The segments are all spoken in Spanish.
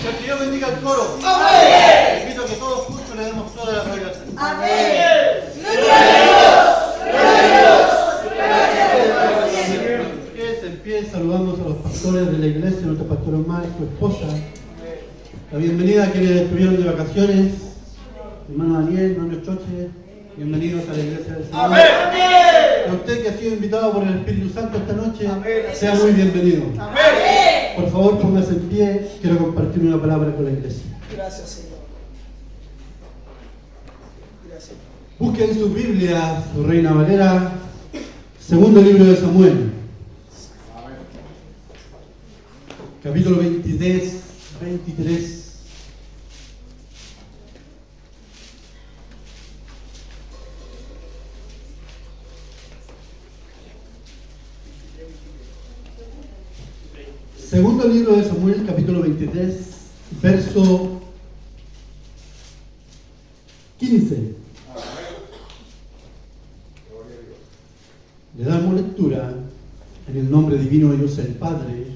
el Señor bendiga el coro. Amén. Invito a que todos juntos le demos toda la gloria al Señor. Amén. Gloria a Dios. Gloria a Dios. Gloria a Dios. En pie, saludamos a los pastores de la iglesia, nuestro pastor Omar y su esposa. La bienvenida a quienes estuvieron de vacaciones. Hermano Daniel, hermano Choche, bienvenidos a la iglesia del Señor. Amén. A usted que ha sido invitado por el Espíritu Santo esta noche, Amén. sea muy bienvenido. Amén. Por favor, póngase en pie, quiero compartir una palabra con la iglesia. Gracias, Señor. Gracias. Busquen en sus Biblias, su Reina Valera, segundo libro de Samuel, capítulo 23. Segundo libro de Samuel, capítulo 23, verso 15. Le damos lectura en el nombre divino de Dios el Padre,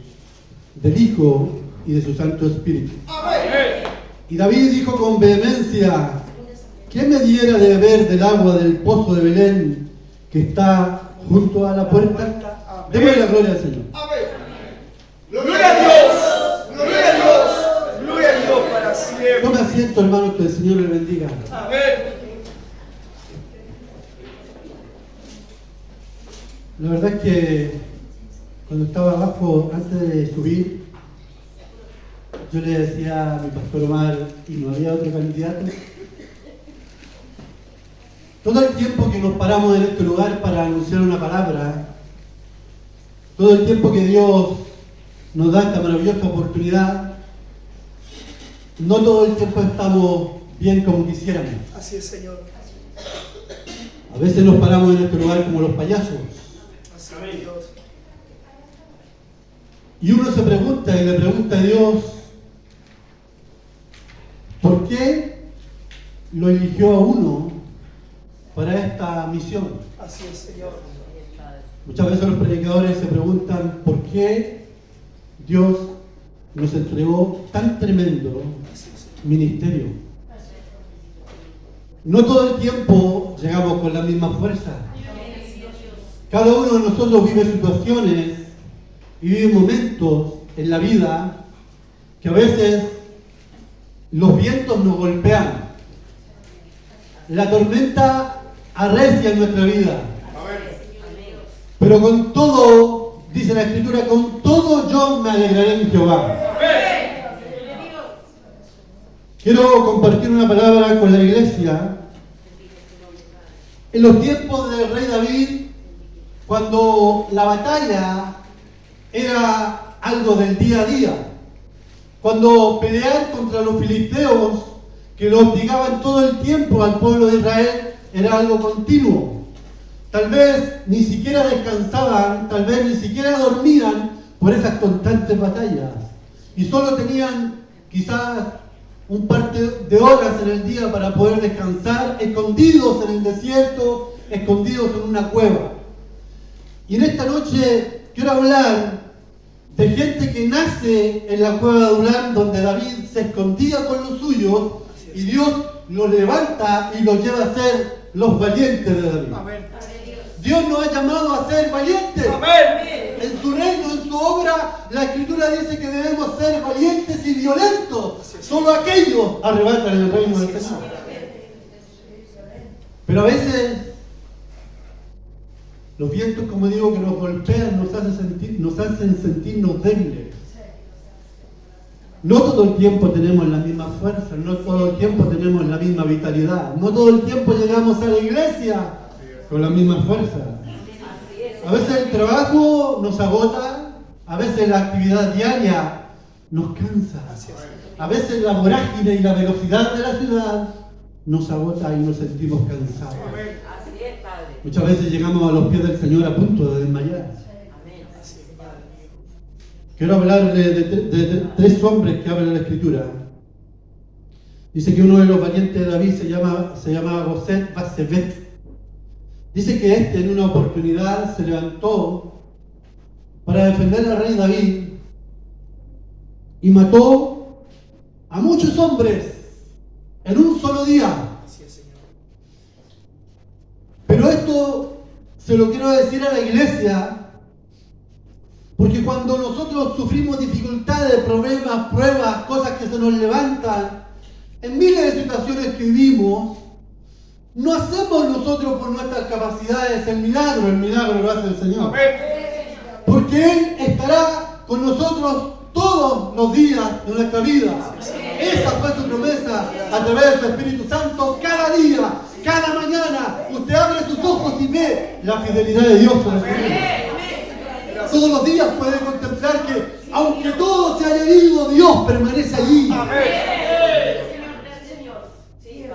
del Hijo y de su Santo Espíritu. Amén. Y David dijo con vehemencia: ¿Quién me diera de beber del agua del pozo de Belén que está junto a la puerta? Démosle la gloria al Señor. Amén. Gloria a Dios. Gloria a Dios. Gloria a Dios para siempre. Tome asiento, hermano, que el Señor le bendiga. Amén. La verdad es que cuando estaba abajo, antes de subir, yo le decía a mi pastor Omar, y no había otro candidato. Todo el tiempo que nos paramos en este lugar para anunciar una palabra, todo el tiempo que Dios nos da esta maravillosa oportunidad, no todo el tiempo estamos bien como quisiéramos. Así es, Señor. A veces nos paramos en este lugar como los payasos. Así es, Dios. Y uno se pregunta y le pregunta a Dios, ¿por qué lo eligió a uno para esta misión? Así es, Señor. Muchas veces los predicadores se preguntan, ¿por qué Dios nos entregó tan tremendo ministerio? No todo el tiempo llegamos con la misma fuerza. Cada uno de nosotros vive situaciones y vive momentos en la vida que a veces los vientos nos golpean. La tormenta arrecia en nuestra vida. Pero con todo, dice la Escritura, con todo yo me alegraré en Jehová. Quiero compartir una palabra con la iglesia. En los tiempos del rey David, cuando la batalla era algo del día a día, cuando pelear contra los filisteos que lo obligaban todo el tiempo al pueblo de Israel era algo continuo. Tal vez ni siquiera descansaban, tal vez ni siquiera dormían por esas constantes batallas. Y solo tenían quizás un par de horas en el día para poder descansar, escondidos en el desierto, escondidos en una cueva. Y en esta noche quiero hablar de gente que nace en la cueva de Adulán, donde David se escondía con los suyos, y Dios los levanta y los lleva a ser los valientes de David. Amén. Dios nos ha llamado a ser valientes. Amén. En su reino, en su obra, la Escritura dice que debemos ser valientes y violentos. Solo aquellos arrebatan el reino del Señor. Pero a veces los vientos, como digo, que nos golpean, nos hacen sentirnos débiles. No todo el tiempo tenemos la misma fuerza, no todo el tiempo tenemos la misma vitalidad, no todo el tiempo llegamos a la iglesia con la misma fuerza. A veces el trabajo nos agota, a veces la actividad diaria nos cansa, a veces la vorágine y la velocidad de la ciudad nos agota y nos sentimos cansados. Muchas veces llegamos a los pies del Señor a punto de desmayar. Quiero hablarle de tres hombres que hablan la Escritura. Dice que uno de los valientes de David se llama Boset Basebet. Dice que en una oportunidad se levantó para defender al rey David y mató a muchos hombres en un solo día. Así es, Señor. Pero esto se lo quiero decir a la iglesia, porque cuando nosotros sufrimos dificultades, problemas, pruebas, cosas que se nos levantan, en miles de situaciones que vivimos, no hacemos nosotros por nuestras capacidades el milagro lo hace el Señor. Amén. Porque Él estará con nosotros todos los días de nuestra vida. Esa fue su promesa a través de su Espíritu Santo. Cada día, cada mañana, usted abre sus ojos y ve la fidelidad de Dios sobre su vida. Todos los días puede contemplar que, aunque todo se haya ido, Dios permanece allí.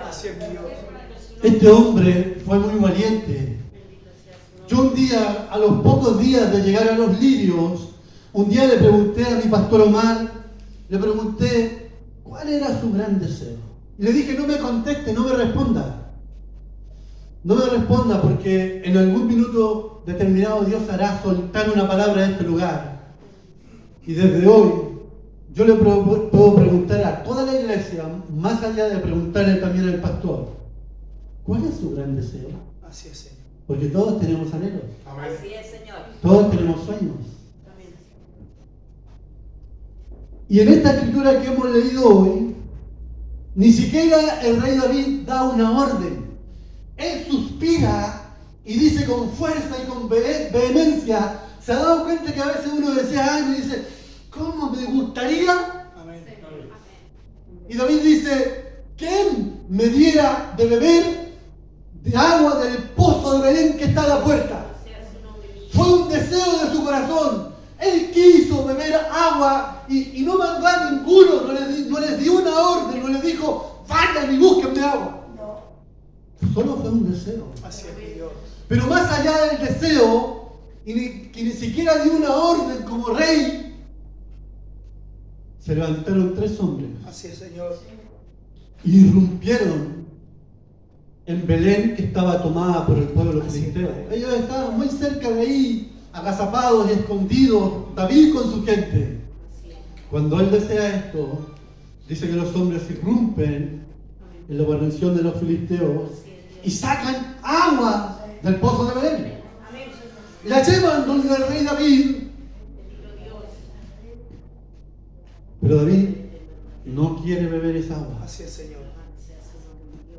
Así es, Dios. Este hombre fue muy valiente. Yo un día, a los pocos días de llegar a Los Lirios, un día le pregunté a mi pastor Omar, le pregunté cuál era su gran deseo. Y le dije, no me conteste, no me responda. No me responda porque en algún minuto determinado Dios hará soltar una palabra de este lugar. Y desde hoy yo le puedo preguntar a toda la iglesia, más allá de preguntarle también al pastor, ¿cuál es su gran deseo? Así es, Señor. Porque todos tenemos anhelos, Así es, Señor. todos tenemos sueños. Y en esta escritura que hemos leído hoy, ni siquiera el rey David da una orden. Él suspira y dice con fuerza y con vehemencia. ¿Se ha dado cuenta que a veces uno decía algo y dice, ¿cómo me gustaría? Amén. Y David dice, ¿quién me diera de beber de agua del pozo de Belén que está a la puerta? Fue un deseo de su corazón. Él quiso beber agua y no mandó a ninguno, no les dio una orden, no les dijo, vayan y búsquenme agua. Solo fue un deseo. Así es, Dios. Pero más allá del deseo, que ni siquiera dio una orden como rey, se levantaron 3 hombres Así es, Señor. y irrumpieron en Belén, que estaba tomada por el pueblo filisteo. Ellos estaban muy cerca de ahí, agazapados y escondidos, David con su gente. Cuando él desea esto, dice que los hombres irrumpen en la guarnición de los filisteos y sacan agua del pozo de Belén. La llevan donde el rey David. Pero David no quiere beber esa agua. Así es, Señor.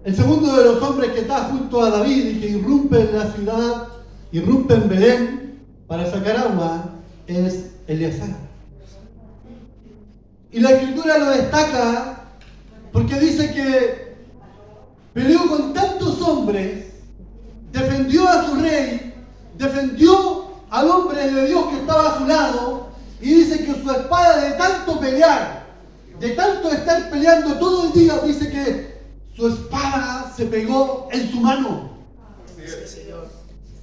El segundo de los hombres que está junto a David y que irrumpe en la ciudad, irrumpe en Belén para sacar agua, es Eleazar. Y la escritura lo destaca porque dice que peleó con tantos hombres, defendió a su rey, defendió al hombre de Dios que estaba a su lado, y dice que su espada, de tanto pelear, de tanto estar peleando todo el día, dice que su espada se pegó en su mano.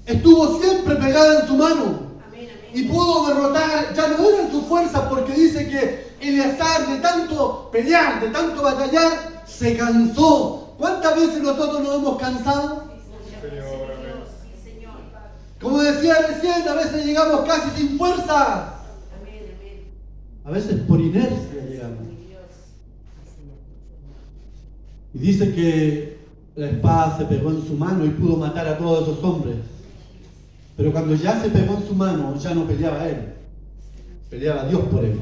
Estuvo siempre pegada en su mano. Y pudo derrotar, ya no era en su fuerza, porque dice que Eleazar, de tanto pelear, de tanto batallar, se cansó. ¿Cuántas veces nosotros nos hemos cansado? Como decía recién, a veces llegamos casi sin fuerza. A veces por inercia llegamos. Y dice que la espada se pegó en su mano y pudo matar a todos esos hombres. Pero cuando ya se pegó en su mano, ya no peleaba él. Peleaba Dios por él.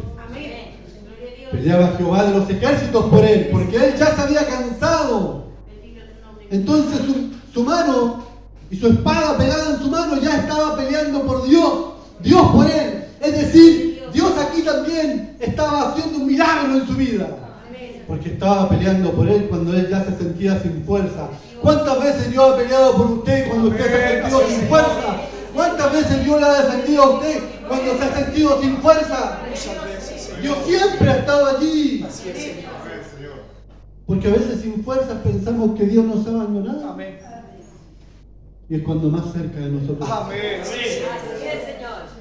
Peleaba Jehová de los ejércitos por él, porque él ya se había cansado. Entonces su mano y su espada pegada en su mano ya estaba peleando por Dios. Dios por él. Es decir, Dios aquí también estaba haciendo un milagro en su vida. Porque estaba peleando por él cuando él ya se sentía sin fuerza. ¿Cuántas veces Dios ha peleado por usted cuando usted se ha sentido sin fuerza? ¿Cuántas veces Dios le ha defendido a usted cuando se ha sentido sin fuerza? Dios siempre ha estado allí. Así es, Señor. Porque a veces sin fuerza pensamos que Dios nos ha abandonado. Amén. Y es cuando más cerca de nosotros. Amén. Así es, Señor.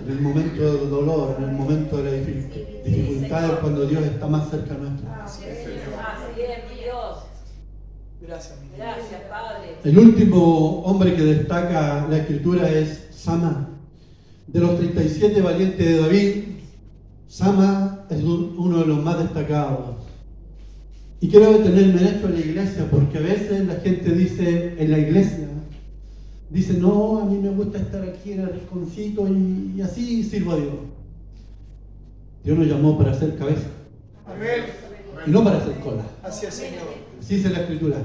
En el momento del dolor, en el momento de la dificultad, es cuando Dios está más cerca nuestro. Así es, mi Dios. Gracias, mi Dios. Gracias, Padre. El último hombre que destaca la escritura es Sama. De los 37 valientes de David, Sama es uno de los más destacados. Y quiero detenerme en esto en la iglesia, porque a veces la gente dice en la iglesia, dice, no, a mí me gusta estar aquí en el rinconcito y así sirvo a Dios. Dios nos llamó para hacer cabeza. Amén. Y no para hacer cola. Así es, Señor. Así dice la Escritura.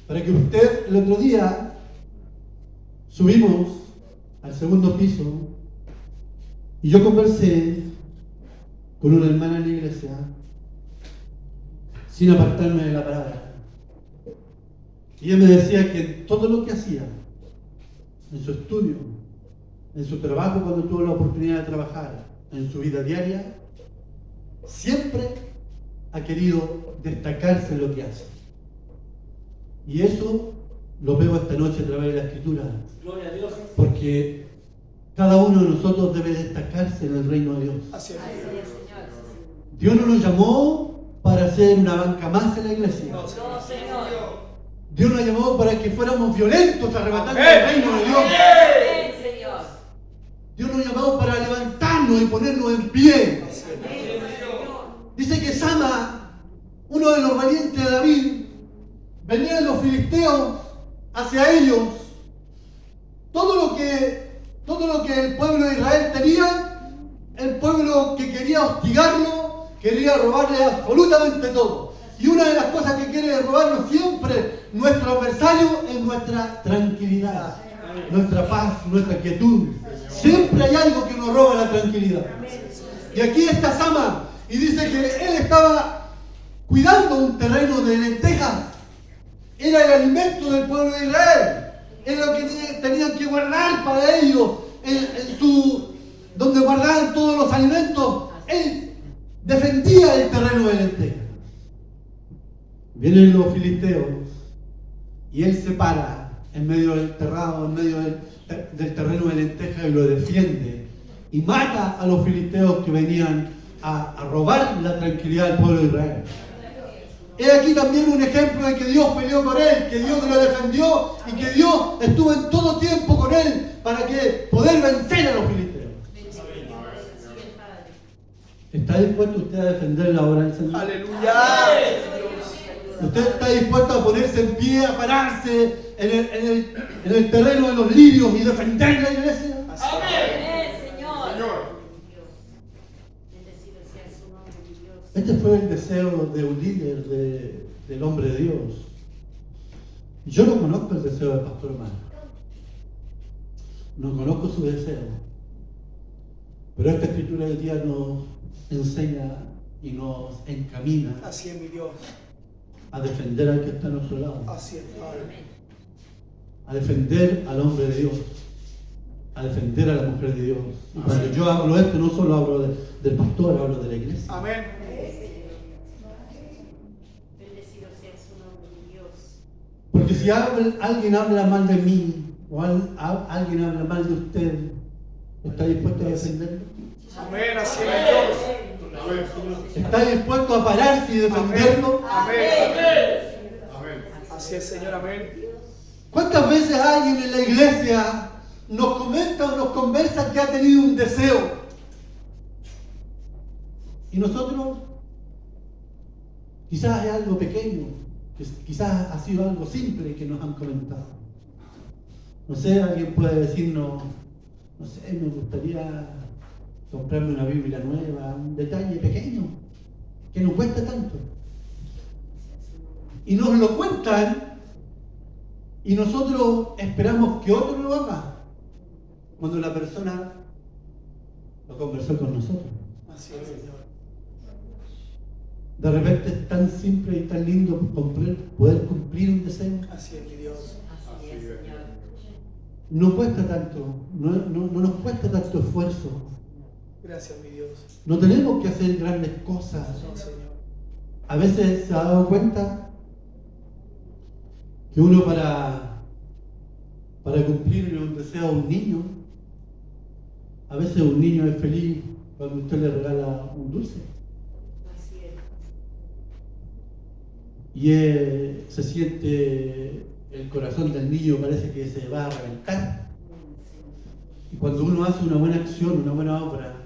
Para que usted, el otro día, subimos al segundo piso y yo conversé con una hermana en la iglesia sin apartarme de la palabra. Y ella me decía que todo lo que hacía, en su estudio, en su trabajo cuando tuvo la oportunidad de trabajar, en su vida diaria, siempre ha querido destacarse en lo que hace. Y eso lo veo esta noche a través de la Escritura. Gloria a Dios. Porque cada uno de nosotros debe destacarse en el reino de Dios. Así es. Así es, Señor. Dios no nos llamó para hacer una banca más en la iglesia. No, No, Señor. Dios nos llamó para que fuéramos violentos arrebatando Amén. el reino de Dios. Amén, Señor. Dios nos llamó para levantarnos y ponernos en pie. Así es. Dice que Sama, uno de los valientes de David, venían los filisteos hacia ellos. Todo lo que el pueblo de Israel tenía, el pueblo que quería hostigarlo, quería robarle absolutamente todo. Y una de las cosas que quiere robarnos siempre nuestro adversario es nuestra tranquilidad, nuestra paz, nuestra quietud. Siempre hay algo que nos roba la tranquilidad. Y aquí está Sama, y dice que él estaba cuidando un terreno de lentejas. Era el alimento del pueblo de Israel. Era lo que tenían que guardar para ellos. Donde guardaban todos los alimentos. Él defendía el terreno de lentejas. Vienen los filisteos y él se para en medio del terrado, en medio del terreno de lentejas y lo defiende. Y mata a los filisteos que venían a robar la tranquilidad del pueblo de Israel. He aquí también un ejemplo de que Dios peleó por él, que Dios lo defendió y que Dios estuvo en todo tiempo con él para que poder vencer a los filisteos. ¿Está dispuesto usted a defender la obra del Señor? Aleluya. ¿Usted está dispuesto a ponerse en pie, a pararse en el terreno de los lirios y defender la iglesia? Amén, Señor. Este fue el deseo de un líder, del hombre de Dios. Yo no conozco el deseo del pastor Omar. No conozco su deseo. Pero esta escritura del día nos enseña y nos encamina Así es, mi Dios. a defender al que está a nuestro lado. Así es, Padre. A defender al hombre de Dios. A defender a la mujer de Dios. Y cuando yo hablo esto, no solo hablo del pastor, hablo de la iglesia. Amén. Bendecido sea su nombre, mi Dios. Porque si alguien habla mal de mí o alguien habla mal de usted, ¿está dispuesto a defenderlo? Amén. Así es, mi Dios. ¿Está dispuesto a pararse y defenderlo? Amén. Así es, Señor. Amén. ¿Cuántas veces alguien en la iglesia nos comenta o nos conversa que ha tenido un deseo? Y nosotros, quizás es algo pequeño, quizás ha sido algo simple que nos han comentado. No sé, alguien puede decirnos, no sé, me gustaría comprarme una Biblia nueva, un detalle pequeño, que no cuesta tanto. Y nos lo cuentan y nosotros esperamos que otro lo haga cuando la persona lo conversó con nosotros. Así es, Señor. De repente es tan simple y tan lindo poder cumplir un deseo. Así es, mi Dios. Así es, Señor. No cuesta tanto, no nos cuesta tanto esfuerzo. Gracias, mi Dios. No tenemos que hacer grandes cosas. No, Señor. A veces se ha dado cuenta que uno para cumplirle un deseo a un niño, a veces un niño es feliz cuando usted le regala un dulce. Así es. Y se siente el corazón del niño, parece que se va a reventar. Y cuando uno hace una buena acción, una buena obra,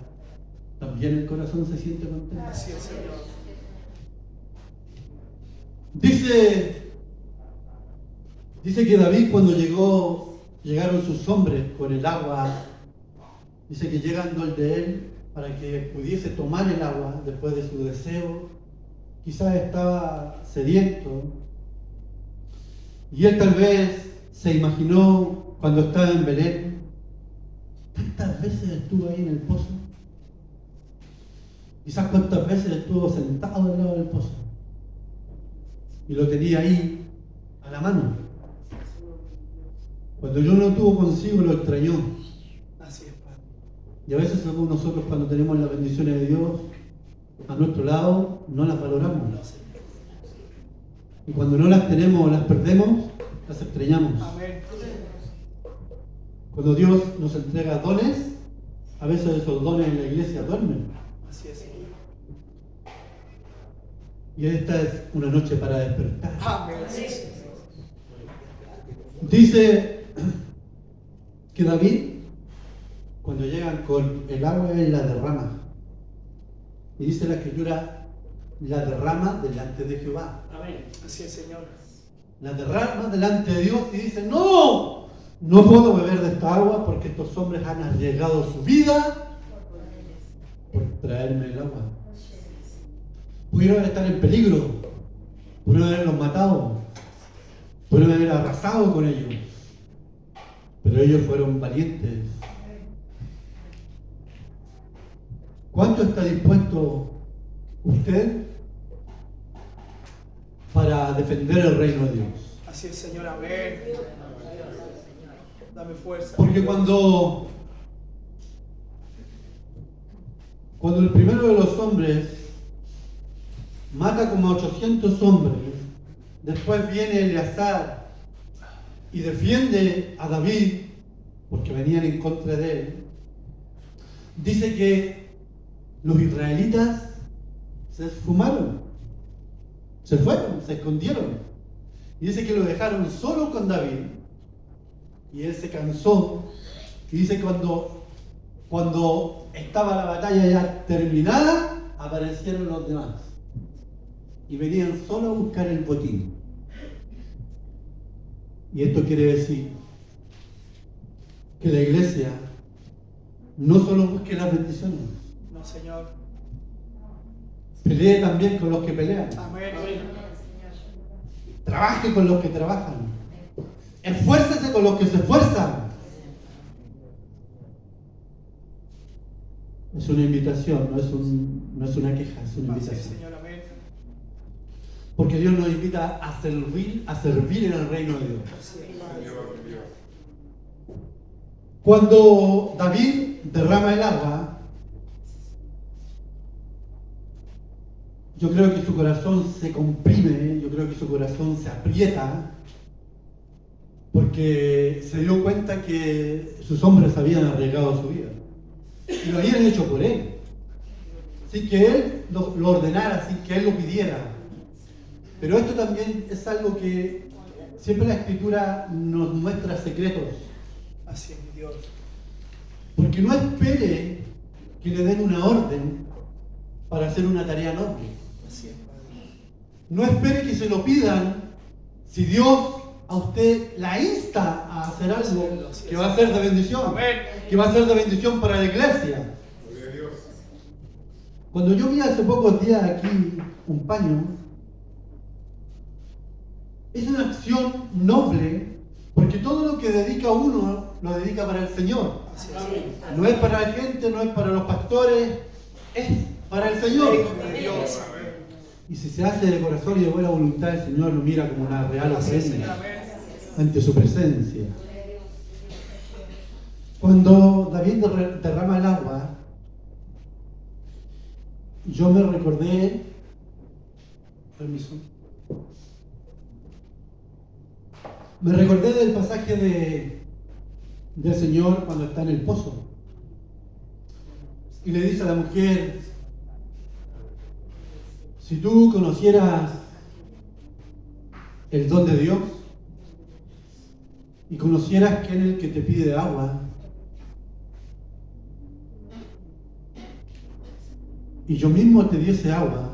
también el corazón se siente contento. Así es, Señor. Dice que David, cuando llegaron sus hombres con el agua, dice que llegando el de él para que pudiese tomar el agua después de su deseo, quizás estaba sediento, y él tal vez se imaginó cuando estaba en Belén, ¿tantas veces estuvo ahí en el pozo? Quizás cuántas veces estuvo sentado al lado del pozo y lo tenía ahí a la mano. Cuando yo no tuvo consigo, lo extrañó. Así es, Padre. Y a veces somos nosotros, cuando tenemos las bendiciones de Dios a nuestro lado, no las valoramos. Y cuando no las tenemos o las perdemos, las extrañamos. Amén. Cuando Dios nos entrega dones, a veces esos dones en la iglesia duermen. Así es, Señor. Y esta es una noche para despertar. Amén. Así es. Dice que David, cuando llegan con el agua, él la derrama. Y dice la escritura, la derrama delante de Jehová. Amén. Así es, Señor. La derrama delante de Dios y dice, no puedo beber de esta agua porque estos hombres han arriesgado su vida por traerme el agua. Pudieron estar en peligro, pudieron haberlos matado, pudieron haber arrasado con ellos, pero ellos fueron valientes. ¿Cuánto está dispuesto usted para defender el reino de Dios? Así es, Señor. Amén. Dame fuerza. Porque cuando el primero de los hombres mata como a 800 hombres, después viene Eleazar y defiende a David porque venían en contra de él, dice que los israelitas se esfumaron, se fueron, se escondieron, y dice que lo dejaron solo con David. Y él se cansó, y dice cuando estaba la batalla ya terminada, aparecieron los demás. Y venían solo a buscar el botín. Y esto quiere decir que la iglesia no solo busque las bendiciones, No, Señor. pelee también con los que pelean. Amén. Trabaje con los que trabajan. Esfuércese con los que se esfuerzan. Es una invitación, no es una queja, es una Así es, invitación. Señor. Amén. Porque Dios nos invita a servir en el reino de Dios. Así es, Padre. Cuando David derrama el agua, yo creo que su corazón se comprime, yo creo que su corazón se aprieta, porque se dio cuenta que sus hombres habían arriesgado su vida y lo habían hecho por él, sin que él lo ordenara, sin que él lo pidiera. Pero esto también es algo que siempre la Escritura nos muestra secretos, Así es, mi Dios. porque no espere que le den una orden para hacer una tarea noble. Así es, Padre. No espere que se lo pidan si Dios a usted la insta a hacer algo que va a ser de bendición, Amén. que va a ser de bendición para la iglesia. Cuando yo vi hace pocos días aquí un paño, es una acción noble, porque todo lo que dedica uno lo dedica para el Señor. Así es. No es para la gente, no es para los pastores, es para el Señor. Hijo de Dios. Y si se hace de corazón y de buena voluntad, el Señor lo mira como una real Así es, Señor. ofrenda Amén. ante su presencia. Cuando David derrama el agua, yo me recordé, permiso, me recordé del pasaje del Señor cuando está en el pozo y le dice a la mujer: si tú conocieras el don de Dios y conocieras quién es el que te pide agua, y yo mismo te diese agua,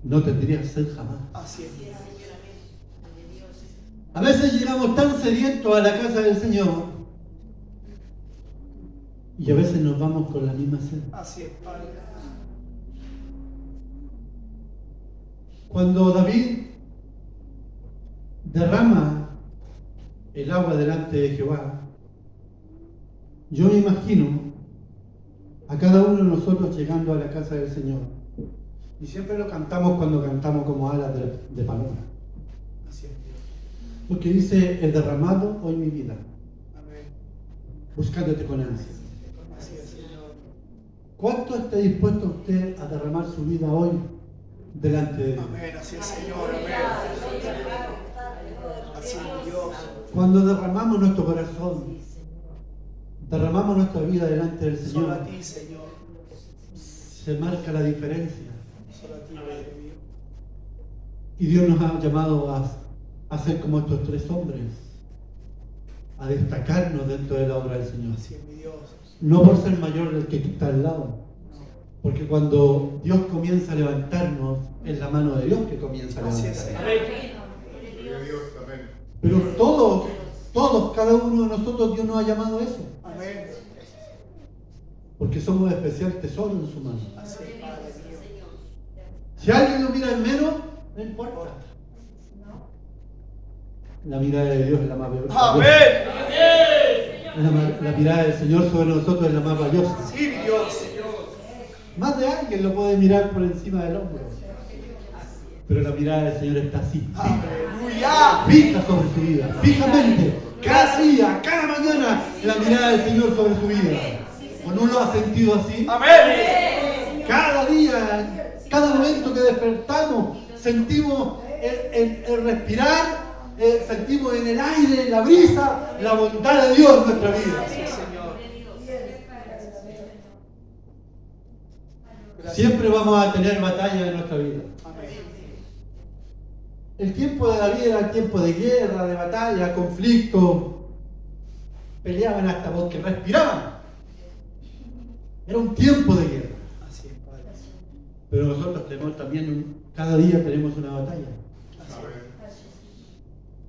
no tendría sed jamás. Así es. A veces llegamos tan sedientos a la casa del Señor y a veces nos vamos con la misma sed. Así es, Padre. Cuando David derrama el agua delante de Jehová, yo me imagino a cada uno de nosotros llegando a la casa del Señor. Y siempre lo cantamos cuando cantamos como alas de paloma. Así es, Dios. Porque dice, he derramado hoy mi vida, Amén. buscándote con ansia. Así es, Señor. ¿Cuánto está dispuesto usted a derramar su vida hoy delante de Dios? Amén. Así es, Señor. Amén. Así es, Dios. Cuando derramamos nuestro corazón, derramamos nuestra vida delante del Solo Señor, a ti, Señor. se marca la diferencia. Solo a ti, Padre mío. Y Dios nos ha llamado a ser como estos tres hombres, a destacarnos dentro de la obra del Señor. Así es, mi Dios. No por ser mayor del que está al lado, porque cuando Dios comienza a levantarnos, es la mano de Dios que comienza a Así es, levantar. Señor. Pero todos, cada uno de nosotros, Dios nos ha llamado a eso, Amén. porque somos especial tesoro en su mano. Así es, Padre mío. Si alguien lo mira en menos, no importa. La mirada de Dios es la más valiosa. Amén. La mirada del Señor sobre nosotros es la más valiosa. Sí, mi Dios. Más de alguien lo puede mirar por encima del hombro. Pero la mirada del Señor está así. Aleluya. Fija sobre su vida. Fijamente. Cada día, cada mañana, la mirada del Señor sobre su vida. ¿O no lo ha sentido así? Amén. Cada día, cada momento que despertamos, sentimos el respirar, sentimos en el aire, en la brisa, la bondad de Dios en nuestra vida. Sí, Señor. Gracias. Siempre vamos a tener batallas en nuestra vida. Amén. El tiempo de David era el tiempo de guerra, de batalla, conflicto. Peleaban hasta porque respiraban. Era un tiempo de guerra. Así es, Padre. Pero nosotros tenemos también, cada día tenemos una batalla.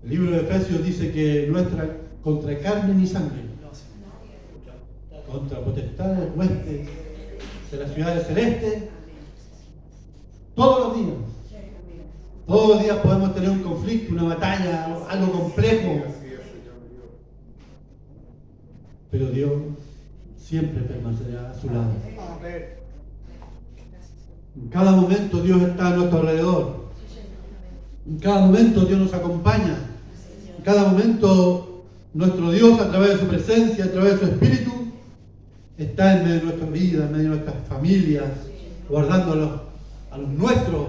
El libro de Efesios dice que nuestra contra carne ni sangre, No, Señor. contra potestades, huestes de las ciudades celestes, todos los días. Todos los días podemos tener un conflicto, una batalla, algo complejo. Pero Dios siempre permanecerá a su lado. Amén. En cada momento Dios está a nuestro alrededor. En cada momento Dios nos acompaña. En cada momento nuestro Dios, a través de su presencia, a través de su Espíritu, está en medio de nuestra vida, en medio de nuestras familias, guardando a los nuestros.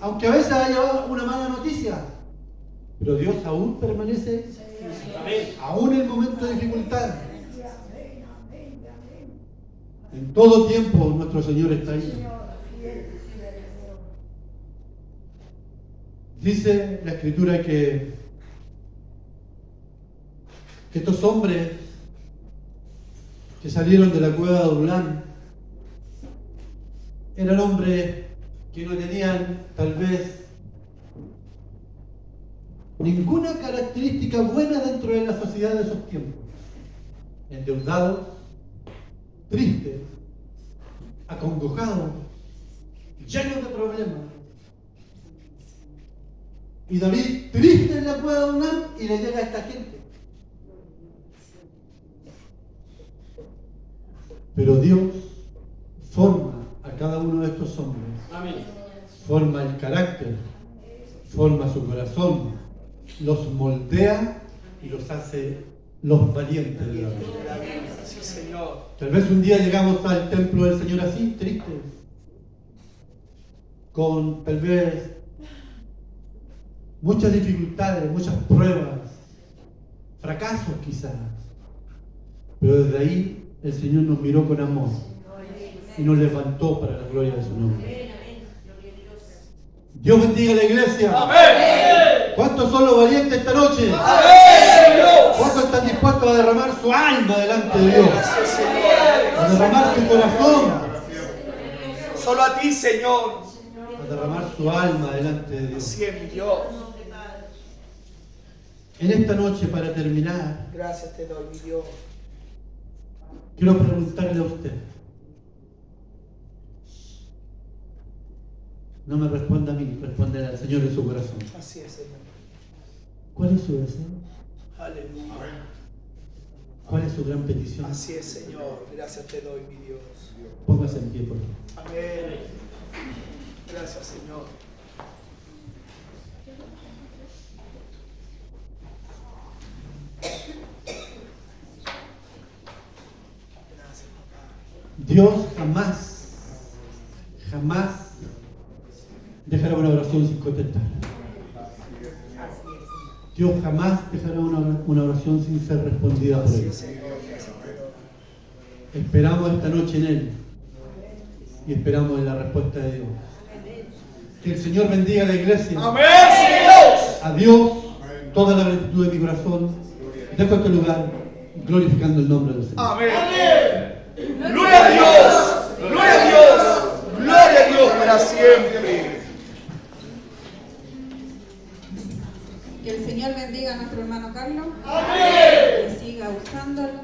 Aunque a veces haya una mala noticia, pero Dios aún permanece, aún en momentos de dificultad. En todo tiempo nuestro Señor está ahí. Dice la Escritura que estos hombres que salieron de la cueva de Adulán eran hombres que no tenían tal vez ninguna característica buena dentro de la sociedad de esos tiempos. Endeudados, tristes, acongojados, llenos de problemas. Y David, triste en la cueva de Adulán, y le llega a esta gente. Pero Dios forma a cada uno de estos hombres. Amén. Forma el carácter, forma su corazón, los moldea y los hace los valientes de la vida. Sí, Señor. Tal vez un día llegamos al templo del Señor así, tristes, con tal vez muchas dificultades, muchas pruebas, fracasos quizás. Pero desde ahí el Señor nos miró con amor y nos levantó para la gloria de su nombre. Dios bendiga a la iglesia. Amén. ¿Cuántos son los valientes esta noche? Amén, Señor. ¿Cuántos están dispuestos a derramar su alma delante de Dios? Gracias, Señor. A derramar su corazón, Solo a ti, Señor. a a derramar su alma delante de Dios. Así es, mi Dios. En esta noche, para terminar, Gracias te doy, mi Dios. quiero preguntarle a usted. No me responda a mí, responde al Señor en su corazón. Así es, Señor. ¿Cuál es su deseo? Aleluya. ¿Cuál es su gran petición? Así es, Señor. Gracias te doy, mi Dios. Póngase en pie, por favor. Amén. Gracias, Señor. Gracias, papá. Dios jamás dejará una oración sin contestar. Dios jamás dejará una oración sin ser respondida por Él. Esperamos esta noche en Él y esperamos en la respuesta de Dios. Que el Señor bendiga a la iglesia. Amén, Dios. A Dios, toda la gratitud de mi corazón. Dejo este lugar glorificando el nombre del Señor. Amén. Gloria a Dios. Gloria a Dios. Gloria a Dios para siempre. Que el Señor bendiga a nuestro hermano Carlos. Amén. Que siga usándolo.